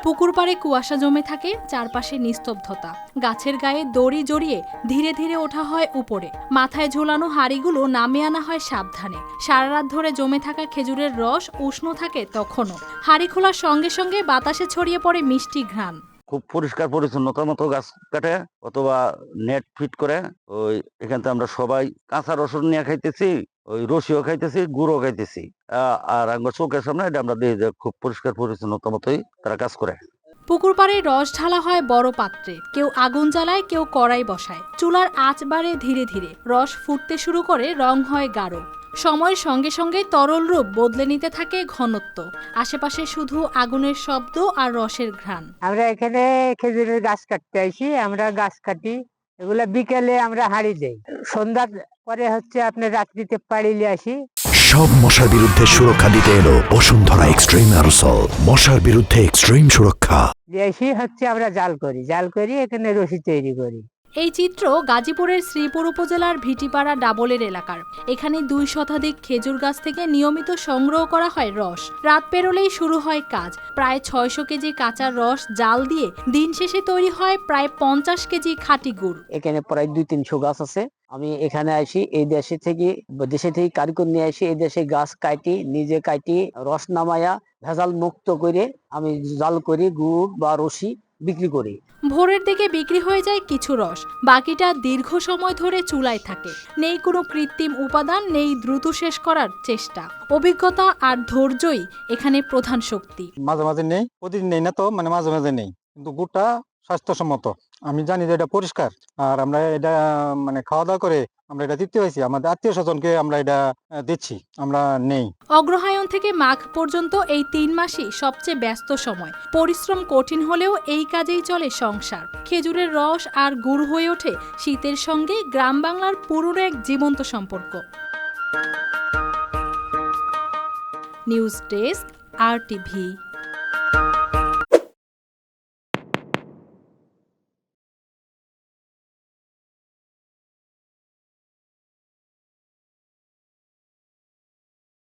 পুকুর পাড়ে কুয়াশা জমে থাকে, চারপাশে নিস্তব্ধতা। গাছের গায়ে দড়ি জড়িয়ে ধীরে ধীরে ওঠা হয় উপরে। মাথায় ঝোলানো হাঁড়িগুলো নামিয়ে আনা হয় সাবধানে। সারা রাত ধরে জমে থাকা খেজুরের রস উষ্ণ থাকে তখনও। হাঁড়ি খোলার সঙ্গে সঙ্গে বাতাসে ছড়িয়ে পড়ে মিষ্টি ঘ্রাণ। খুব পরিষ্কার পরিচ্ছন্নতার মতো গাছ কাটে অথবা নেট ফিট করে ওই এখান থেকে আমরা সবাই কাঁচা রসুন নিয়ে খাইতেছি, ওই রসিও খাইতেছি, গুড়ও খাইতেছি। আর আমার চোখের সামনে এটা আমরা দিয়ে খুব পরিষ্কার পরিচ্ছন্নতার মতোই তারা কাজ করে। পুকুর পাড়ে রস ঢালা হয় বড় পাত্রে। কেউ আগুন জ্বালায়, কেউ কড়াই বসায়। চুলার আঁচ বাড়ে ধীরে ধীরে। রস ফুটতে শুরু করে, রং হয় গাঢ়। সময়ের সঙ্গে সঙ্গে তরল রূপ বদলে নিতে থাকে ঘনত্ব। আশেপাশে শুধু আগুনের শব্দ আর রসের ঘ্রাণ। আমরা এখানে খেজুরের গাছ কাটতে আসি, আমরা গাছ কাটি, এগুলা বিকেলে আমরা হাঁড়ি দেই। সন্ধ্যার পরে আপনার রাত্রিতে পাড়িলে আসি। সব মশার বিরুদ্ধে সুরক্ষা দিতে এলো বসুন্ধরা এক্সট্রিম অ্যারোসল। মশার বিরুদ্ধে এক্সট্রিম সুরক্ষা দিয়ে আসি আমরা জাল করি এখানে রশি তৈরি করি। এই চিত্র গাজীপুরের শ্রীপুর উপজেলার ভিটিপাড়া ডাবলের এলাকার। এখানে 2 শতাধিক খেজুর গাছ থেকে নিয়মিত সংগ্রহ করা হয় রস। রাত পেরোলেই শুরু হয় কাজ। প্রায় 600 কেজি কাঁচা রস জাল দিয়ে দিন শেষে তৈরি হয় প্রায় 50 কেজি খাঁটি গুড়। এখানে প্রায় 200-300 গাছ আছে। আমি এখানে আসি, এই দেশে থেকে কারিগর নিয়ে আসি, এই দেশে গাছ কাটি, নিজে কাটি, রস নামায়া ভেজাল মুক্ত করে আমি জাল করি, গুড় বা রসি বিক্রি করি। ভোরের দিকে বিক্রি হয়ে যায় কিছু রস, বাকিটা দীর্ঘ সময় ধরে চুলায় থাকে। নেই কোনো কৃত্রিম উপাদান, নেই দ্রুত শেষ করার চেষ্টা। অভিজ্ঞতা আর ধৈর্যই এখানে প্রধান শক্তি। মাঝে মাঝে নেই, প্রতিদিন নেই না তো, মাঝে মাঝে নেই, কিন্তু গুড়টা স্বাস্থ্যসম্মত। আমি জানি যে এটা পরিষ্কার, আর আমরা এটা খাওয়া দাওয়া করে আমরা এটা দিতে হয়েছি, আমাদের আত্মীয় স্বজনকে আমরা এটা দিচ্ছি, আমরা নেই। অগ্রহায়ণ থেকে মাঘ পর্যন্ত এই 3 মাসই সবচেয়ে ব্যস্ত সময়। পরিশ্রম কঠিন হলেও এই কাজেই চলে সংসার। খেজুরের রস আর গুড় হয়ে ওঠে শীতের সঙ্গে গ্রাম বাংলার পুরনো এক জীবন্ত সম্পর্ক। News desk, RTV।